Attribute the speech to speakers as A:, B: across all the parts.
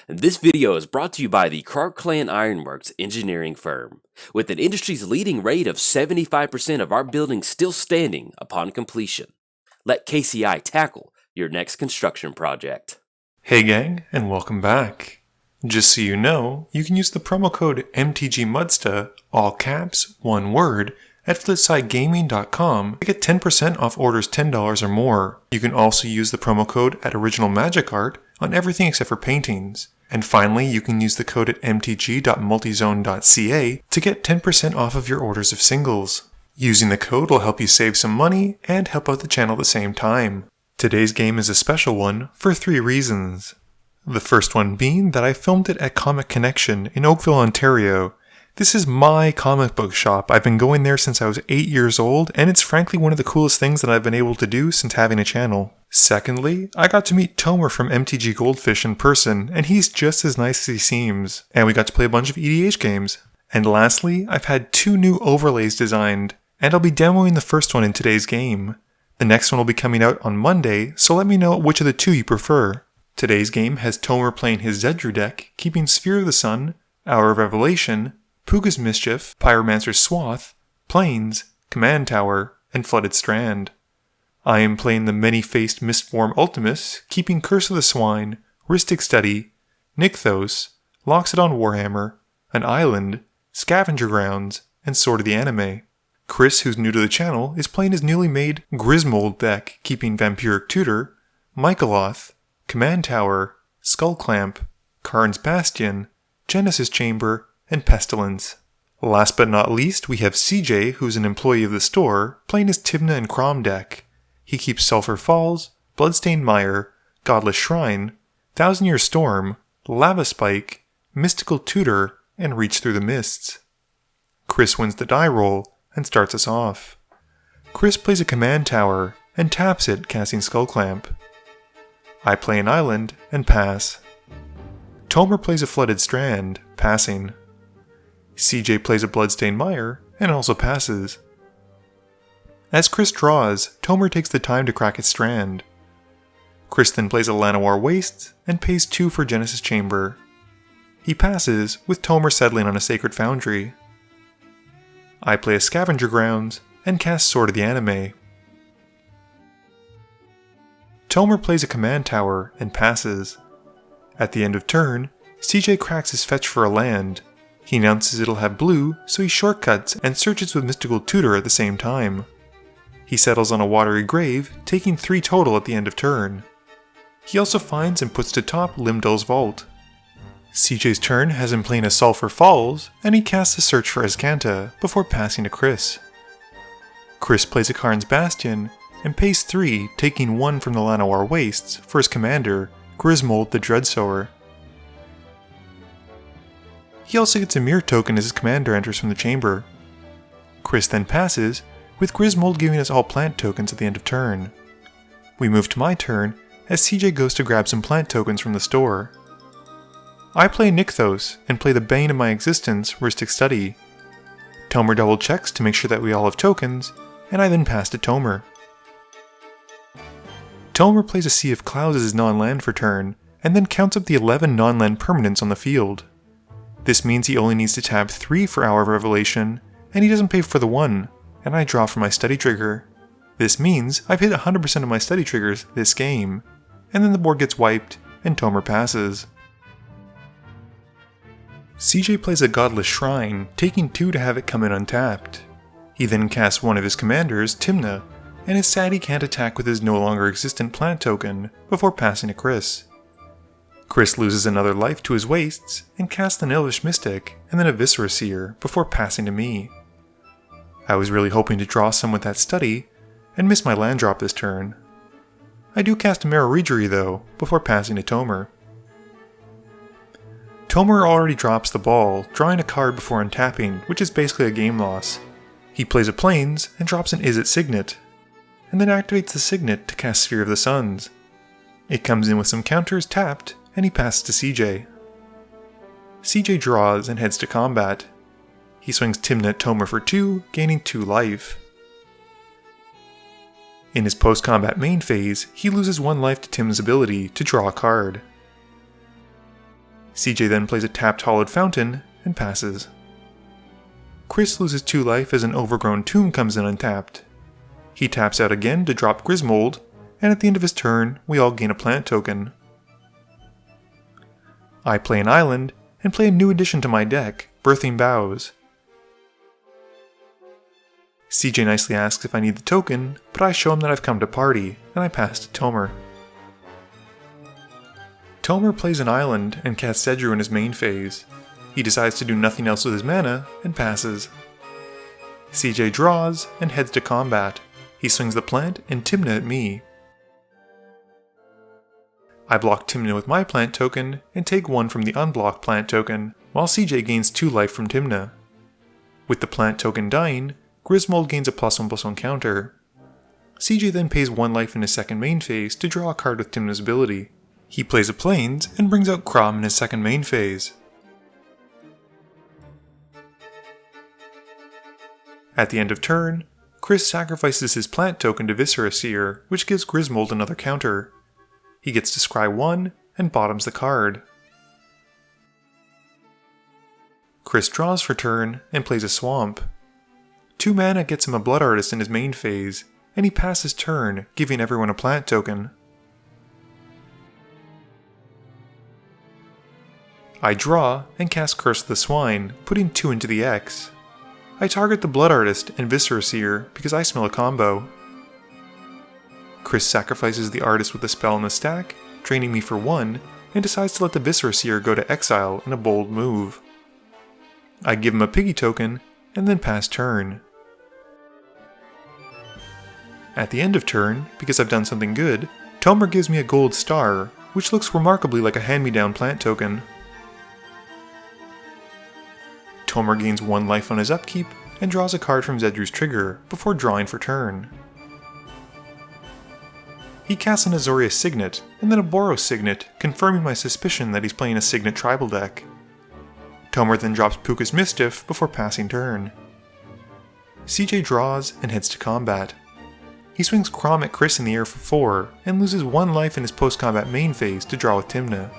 A: And this video is brought to you by the Kraum Ironworks engineering firm. With an industry's leading rate of 75% of our buildings still standing upon completion. Let KCI tackle your next construction project.
B: Hey gang, and welcome back. Just so you know, you can use the promo code MTGMudsta, all caps, one word, at FlipsideGaming.com to get 10% off orders $10 or more. You can also use the promo code at Original Magic Art on everything except for paintings. And finally, you can use the code at mtg.multizone.ca to get 10% off of your orders of singles. Using the code will help you save some money and help out the channel at the same time. Today's game is a special one for 3 reasons. The first one being that I filmed it at Comic Connection in Oakville, Ontario. This is my comic book shop. I've been going there since I was 8 years old, and it's frankly one of the coolest things that I've been able to do since having a channel. Secondly, I got to meet Tymna from MTG Goldfish in person, and he's just as nice as he seems, and we got to play a bunch of EDH games. And lastly, I've had 2 new overlays designed, and I'll be demoing the first one in today's game. The next one will be coming out on Monday, so let me know which of the 2 you prefer. Today's game has Tymna playing his Zedruu deck, keeping Sphere of the Sun, Hour of Revelation, Puga's Mischief, Pyromancer's Swath, Plains, Command Tower, and Flooded Strand. I am playing the many-faced Mistform Ultimus, keeping Curse of the Swine, Rhystic Study, Nykthos, Loxodon Warhammer, an Island, Scavenger Grounds, and Sword of the Anime. Chris, who's new to the channel, is playing his newly made Grismold deck, keeping Vampiric Tutor, Michaeloth, Command Tower, Skullclamp, Karn's Bastion, Genesis Chamber, and Pestilence. Last but not least, we have CJ, who's an employee of the store, playing his Tymna and Kraum deck. He keeps Sulphur Falls, Bloodstained Mire, Godless Shrine, Thousand Year Storm, Lava Spike, Mystical Tutor, and Reach Through the Mists. Chris wins the die roll and starts us off. Chris plays a Command Tower and taps it, casting Skullclamp. I play an Island and pass. Tymna plays a Flooded Strand, passing. CJ plays a Bloodstained Mire and also passes. As Chris draws, Tymna takes the time to crack his Strand. Chris then plays a Llanowar Wastes and pays 2 for Genesis Chamber. He passes, with Tymna settling on a Sacred Foundry. I play a Scavenger Grounds and cast Sword of the Anime. Tymna plays a Command Tower and passes. At the end of turn, CJ cracks his fetch for a land. He announces it'll have blue, so he shortcuts and searches with Mystical Tutor at the same time. He settles on a Watery Grave, taking 3 total at the end of turn. He also finds and puts to top Limdol's Vault. CJ's turn has him playing a Sulphur Falls, and he casts a Search for Azcanta before passing to Chris. Chris plays a Karn's Bastion, and pays 3, taking 1 from the Llanowar Wastes for his commander, Grismold the Dreadsower. He also gets a Mirror token as his commander enters from the chamber. Chris then passes, with Grismold giving us all plant tokens at the end of turn. We move to my turn, as CJ goes to grab some plant tokens from the store. I play Nykthos, and play the bane of my existence, Rhystic Study. Tymna double checks to make sure that we all have tokens, and I then pass to Tymna. Tymna plays a Sea of Clouds as his non-land for turn, and then counts up the 11 non-land permanents on the field. This means he only needs to tap 3 for Hour of Revelation, and he doesn't pay for the 1, and I draw for my study trigger. This means I've hit 100% of my study triggers this game, and then the board gets wiped, and Tymna passes. CJ plays a Godless Shrine, taking 2 to have it come in untapped. He then casts one of his commanders, Tymna, and is sad he can't attack with his no longer existent plant token, before passing to Chris. Chris loses another life to his wastes, and casts an Elvish Mystic, and then a Viscera Seer, before passing to me. I was really hoping to draw some with that study, and miss my land drop this turn. I do cast a Meroregery though, before passing to Tymna. Tymna already drops the ball, drawing a card before untapping, which is basically a game loss. He plays a Plains, and drops an Izzet Signet, and then activates the Signet to cast Sphere of the Suns. It comes in with some counters tapped, and he passes to CJ. CJ draws and heads to combat. He swings Tymna at Tymna for 2, gaining 2 life. In his post-combat main phase, he loses 1 life to Tymna's ability to draw a card. CJ then plays a tapped Hollowed Fountain and passes. Chris loses 2 life as an overgrown tomb comes in untapped. He taps out again to drop Grismold, and at the end of his turn, we all gain a plant token. I play an island, and play a new addition to my deck, Birthing Boughs. CJ nicely asks if I need the token, but I show him that I've come to party, and I pass to Tomer. Tomer plays an island and casts Zedruu in his main phase. He decides to do nothing else with his mana, and passes. CJ draws, and heads to combat. He swings the plant and Tymna at me. I block Tymna with my plant token, and take 1 from the unblocked plant token, while CJ gains 2 life from Tymna. With the plant token dying, Grismold gains a +1/+1 counter. CJ then pays 1 life in his second main phase to draw a card with Tymna's ability. He plays a Plains and brings out Kraum in his second main phase. At the end of turn, Chris sacrifices his plant token to Viscera Seer, which gives Grismold another counter. He gets to scry 1 and bottoms the card. Chris draws for turn and plays a Swamp. 2 mana gets him a Blood Artist in his main phase, and he passes turn, giving everyone a plant token. I draw and cast Curse of the Swine, putting 2 into the X. I target the Blood Artist and Viscera Seer because I smell a combo. Chris sacrifices the Artist with a spell in the stack, draining me for 1, and decides to let the Viscera Seer go to exile in a bold move. I give him a Piggy token, and then pass turn. At the end of turn, because I've done something good, Tomer gives me a gold star, which looks remarkably like a hand-me-down plant token. Tomer gains 1 life on his upkeep, and draws a card from Zedruu's trigger, before drawing for turn. He casts an Azorius Signet, and then a Boros Signet, confirming my suspicion that he's playing a Signet tribal deck. Tomer then drops Puka's Mischief before passing turn. CJ draws and heads to combat. He swings Kraum at Chris in the air for 4, and loses 1 life in his post-combat main phase to draw with Tymna.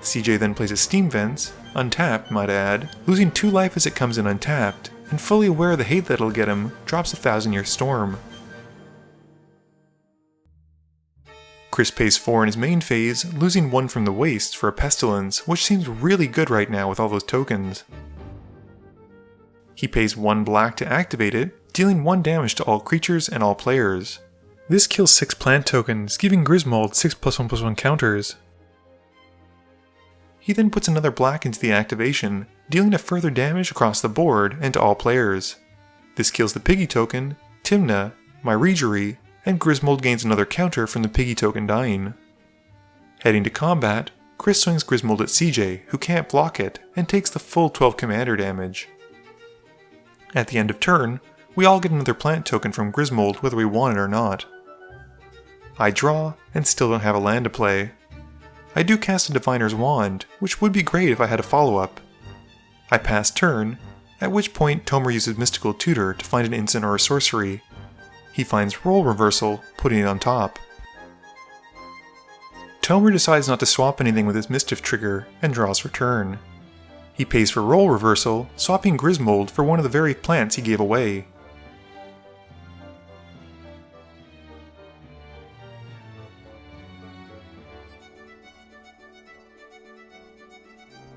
B: CJ then plays a Steam Vents, untapped might I add, losing 2 life as it comes in untapped, and fully aware of the hate that'll get him, drops a 1000-Year Storm. Chris pays 4 in his main phase, losing 1 from the Wastes for a Pestilence, which seems really good right now with all those tokens. He pays 1 black to activate it, dealing 1 damage to all creatures and all players. This kills 6 plant tokens, giving Grismold 6 +1/+1 counters. He then puts another black into the activation, dealing a further damage across the board and to all players. This kills the Piggy token, Tymna, my Regery, and Grismold gains another counter from the Piggy token dying. Heading to combat, Chris swings Grismold at CJ, who can't block it, and takes the full 12 commander damage. At the end of turn, we all get another plant token from Grismold whether we want it or not. I draw, and still don't have a land to play. I do cast a Diviner's Wand, which would be great if I had a follow-up. I pass turn, at which point Tomer uses Mystical Tutor to find an instant or a sorcery. He finds Role Reversal, putting it on top. Tomer decides not to swap anything with his Mischief trigger, and draws for turn. He pays for Role Reversal, swapping Grismold for one of the very plants he gave away.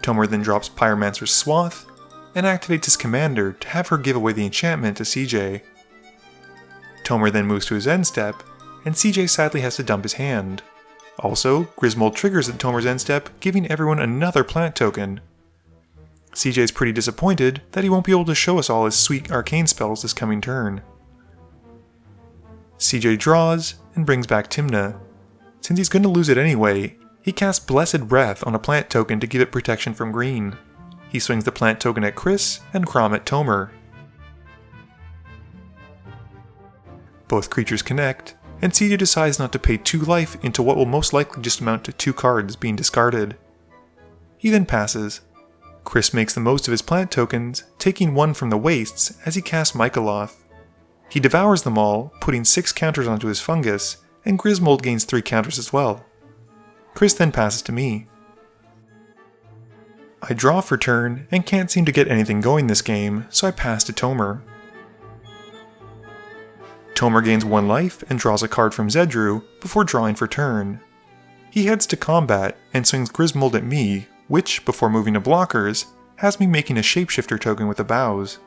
B: Tomer then drops Pyromancer's Swath, and activates his commander to have her give away the enchantment to CJ. Tomer then moves to his end step, and CJ sadly has to dump his hand. Also, Grismold triggers at Tomer's end step, giving everyone another plant token. CJ's pretty disappointed that he won't be able to show us all his sweet arcane spells this coming turn. CJ draws, and brings back Tymna. Since he's going to lose it anyway, he casts Blessed Breath on a plant token to give it protection from green. He swings the plant token at Chris, and Kraum at Tomer. Both creatures connect, and CJ decides not to pay 2 life into what will most likely just amount to 2 cards being discarded. He then passes. Chris makes the most of his plant tokens, taking 1 from the Wastes as he casts Mycoloth. He devours them all, putting 6 counters onto his fungus, and Grismold gains 3 counters as well. Chris then passes to me. I draw for turn and can't seem to get anything going this game, so I pass to Tomer. Tomer gains 1 life and draws a card from Zedruu before drawing for turn. He heads to combat and swings Grismold at me, which, before moving to blockers, has me making a shapeshifter token with the bows.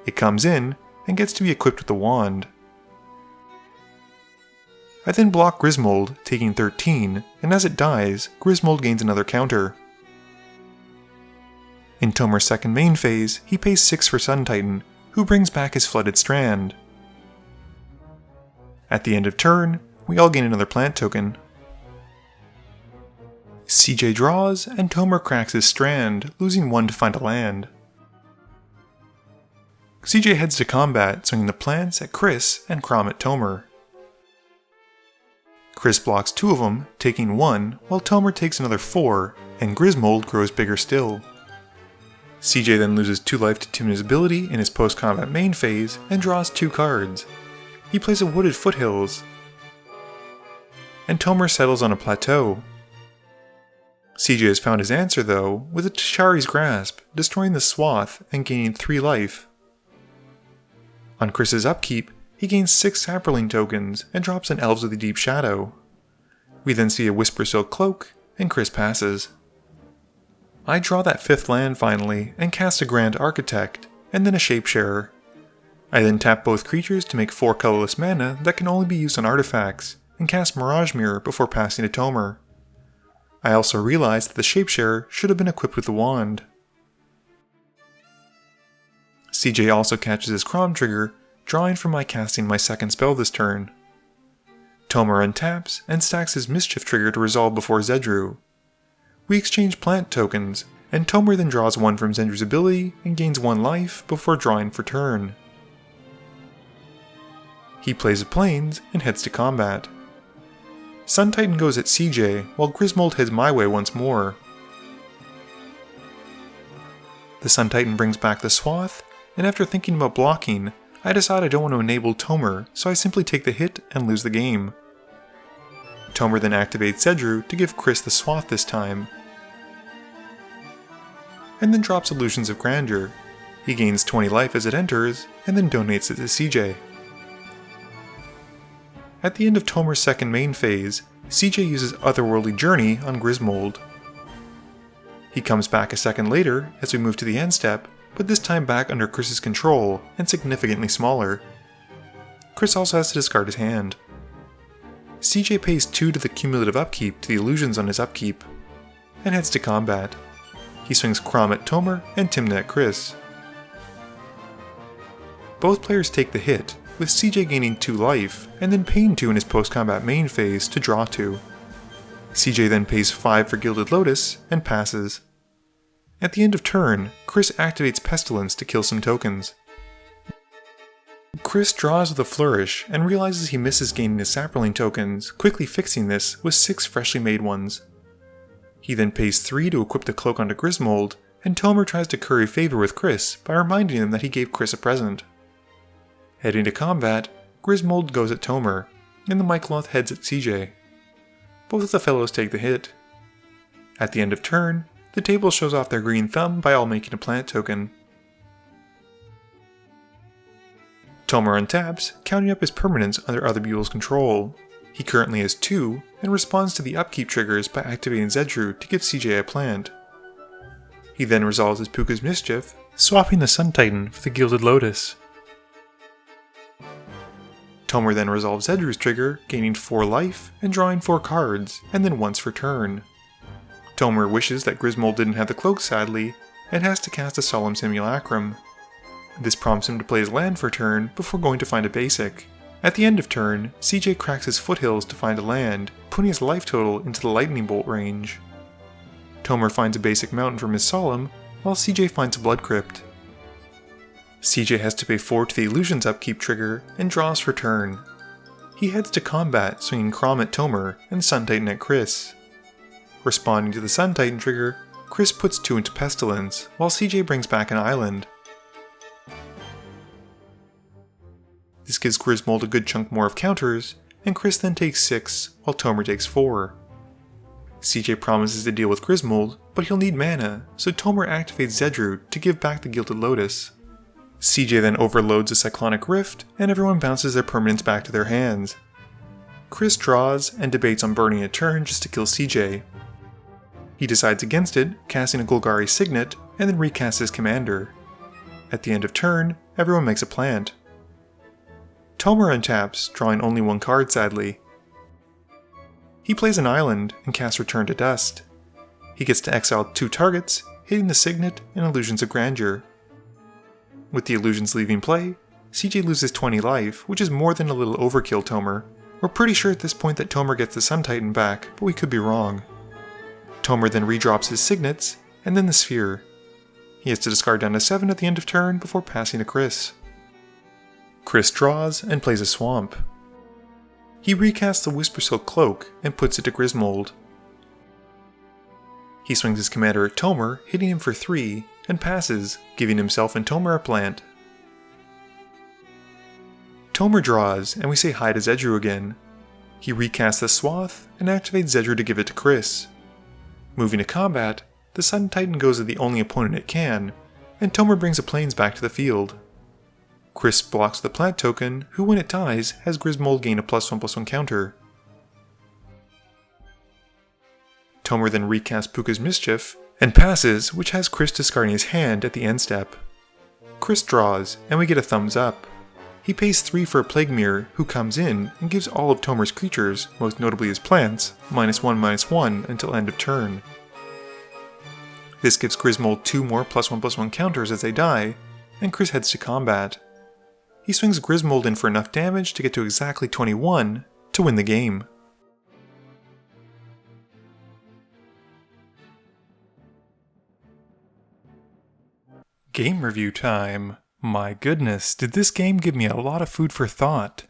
B: It comes in and gets to be equipped with the wand. I then block Grismold, taking 13, and as it dies, Grismold gains another counter. In Tomer's second main phase, he pays 6 for Sun Titan, who brings back his flooded strand. At the end of turn, we all gain another plant token. CJ draws, and Tomer cracks his strand, losing 1 to find a land. CJ heads to combat, swinging the plants at Chris and Kraum at Tomer. Chris blocks 2 of them, taking 1, while Tomer takes another 4, and Grismold grows bigger still. CJ then loses 2 life to Tymna's ability in his post-combat main phase and draws 2 cards. He plays a Wooded Foothills, and Tomer settles on a plateau. CJ has found his answer though, with a Tashari's Grasp, destroying the swath and gaining 3 life. On Chris's upkeep, he gains 6 Saproling tokens and drops an Elves of the Deep Shadow. We then see a Whispersilk Cloak, and Chris passes. I draw that 5th land finally, and cast a Grand Architect, and then a Shapesharer. I then tap both creatures to make 4 colorless mana that can only be used on artifacts, and cast Mirage Mirror before passing to Tomer. I also realized that the Shapesharer should have been equipped with the wand. CJ also catches his Kraum trigger, drawing from my casting my second spell this turn. Tomer untaps and stacks his Mischief trigger to resolve before Zedruu. We exchange plant tokens, and Tomer then draws 1 from Zedruu's ability and gains 1 life before drawing for turn. He plays a Plains and heads to combat. Sun Titan goes at CJ, while Grismold heads my way once more. The Sun Titan brings back the swath, and after thinking about blocking, I decide I don't want to enable Tomer, so I simply take the hit and lose the game. Tomer then activates Zedruu to give Chris the swath this time, and then drops Illusions of Grandeur. He gains 20 life as it enters, and then donates it to CJ. At the end of Tomer's second main phase, CJ uses Otherworldly Journey on Grismold. He comes back a second later as we move to the end step, but this time back under Chris's control and significantly smaller. Chris also has to discard his hand. CJ pays 2 to the cumulative upkeep to the illusions on his upkeep, and heads to combat. He swings Kraum at Tomer and Tymna at Chris. Both players take the hit, with CJ gaining 2 life, and then paying 2 in his post-combat main phase to draw 2. CJ then pays 5 for Gilded Lotus, and passes. At the end of turn, Chris activates Pestilence to kill some tokens. Chris draws with a flourish, and realizes he misses gaining his Saproling tokens, quickly fixing this with 6 freshly made ones. He then pays 3 to equip the cloak onto Grismold, and Tomer tries to curry favor with Chris by reminding him that he gave Chris a present. Heading to combat, Grismold goes at Tomer, and the Mycoloth heads at CJ. Both of the fellows take the hit. At the end of turn, the table shows off their green thumb by all making a plant token. Tomer untaps, counting up his permanents under other people's control. He currently has 2, and responds to the upkeep triggers by activating Zedruu to give CJ a plant. He then resolves his Puka's Mischief, swapping the Sun Titan for the Gilded Lotus. Tomer then resolves Zedruu's trigger, gaining 4 life and drawing 4 cards, and then once for turn. Tomer wishes that Grismold didn't have the cloak sadly, and has to cast a Solemn Simulacrum. This prompts him to play his land for turn before going to find a basic. At the end of turn, CJ cracks his foothills to find a land, putting his life total into the lightning bolt range. Tomer finds a basic mountain from his Solemn, while CJ finds a Blood Crypt. CJ has to pay 4 to the Illusions upkeep trigger and draws for turn. He heads to combat, swinging Kraum at Tomer and Sun Titan at Chris. Responding to the Sun Titan trigger, Chris puts 2 into Pestilence, while CJ brings back an island. This gives Grismold a good chunk more of counters, and Chris then takes 6, while Tomer takes 4. CJ promises to deal with Grismold, but he'll need mana, so Tomer activates Zedruu to give back the Gilded Lotus. CJ then overloads a Cyclonic Rift, and everyone bounces their permanents back to their hands. Chris draws and debates on burning a turn just to kill CJ. He decides against it, casting a Golgari Signet, and then recasts his commander. At the end of turn, everyone makes a plant. Tomer untaps, drawing only one card sadly. He plays an island and casts Return to Dust. He gets to exile 2 targets, hitting the Signet and Illusions of Grandeur. With the illusions leaving play, CJ loses 20 life, which is more than a little overkill Tomer. We're pretty sure at this point that Tomer gets the Sun Titan back, but we could be wrong. Tomer then redrops his Signets, and then the Sphere. He has to discard down to 7 at the end of turn before passing to Chris. Chris draws and plays a Swamp. He recasts the Whispersilk Cloak and puts it to Grismold. He swings his commander at Tomer, hitting him for 3, and passes, giving himself and Tomer a plant. Tomer draws, and we say hi to Zedruu again. He recasts the Swath and activates Zedruu to give it to Chris. Moving to combat, the Sun Titan goes to the only opponent it can, and Tomer brings the planes back to the field. Chris blocks the plant token, who when it dies, has Grismold gain a +1/+1 counter. Tomer then recasts Puka's Mischief, and passes, which has Chris discarding his hand at the end step. Chris draws, and we get a thumbs up. He pays 3 for a Plague Mirror, who comes in and gives all of Tomer's creatures, most notably his plants, -1/-1 until end of turn. This gives Grismold 2 more +1/+1 counters as they die, and Chris heads to combat. He swings Grismold in for enough damage to get to exactly 21 to win the game. Game review time. My goodness, did this game give me a lot of food for thought.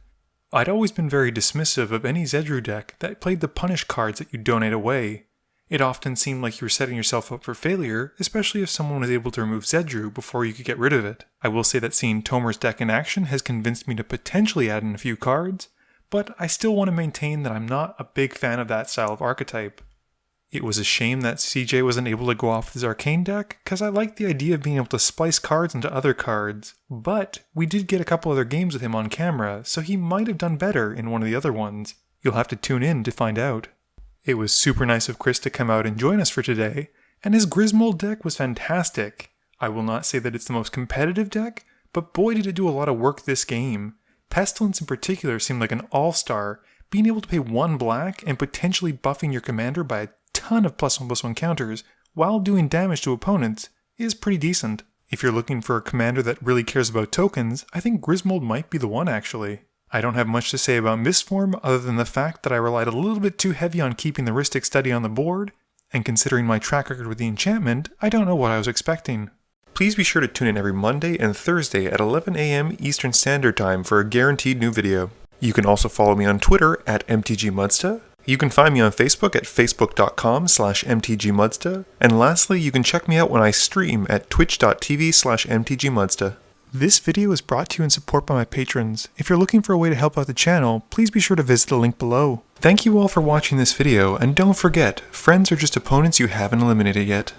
B: I'd always been very dismissive of any Zedruu deck that played the punish cards that you donate away. It often seemed like you were setting yourself up for failure, especially if someone was able to remove Zedruu before you could get rid of it. I will say that seeing Tomer's deck in action has convinced me to potentially add in a few cards, but I still want to maintain that I'm not a big fan of that style of archetype. It was a shame that CJ wasn't able to go off with his Arcane deck, because I liked the idea of being able to splice cards into other cards, but we did get a couple other games with him on camera, so he might have done better in one of the other ones. You'll have to tune in to find out. It was super nice of Chris to come out and join us for today, and his Grismold deck was fantastic. I will not say that it's the most competitive deck, but boy did it do a lot of work this game. Pestilence in particular seemed like an all-star. Being able to pay 1 black and potentially buffing your commander by a ton of +1/+1 counters while doing damage to opponents is pretty decent. If you're looking for a commander that really cares about tokens, I think Grismold might be the one actually. I don't have much to say about Mistform other than the fact that I relied a little bit too heavy on keeping the Rhystic Study on the board, and considering my track record with the enchantment, I don't know what I was expecting. Please be sure to tune in every Monday and Thursday at 11 AM Eastern Standard Time for a guaranteed new video. You can also follow me on Twitter at MTGMudsta. You can find me on Facebook at facebook.com/MTGMudsta. And lastly, you can check me out when I stream at twitch.tv/MTGMudsta. This video is brought to you in support by my patrons. If you're looking for a way to help out the channel, please be sure to visit the link below. Thank you all for watching this video, and don't forget, friends are just opponents you haven't eliminated yet.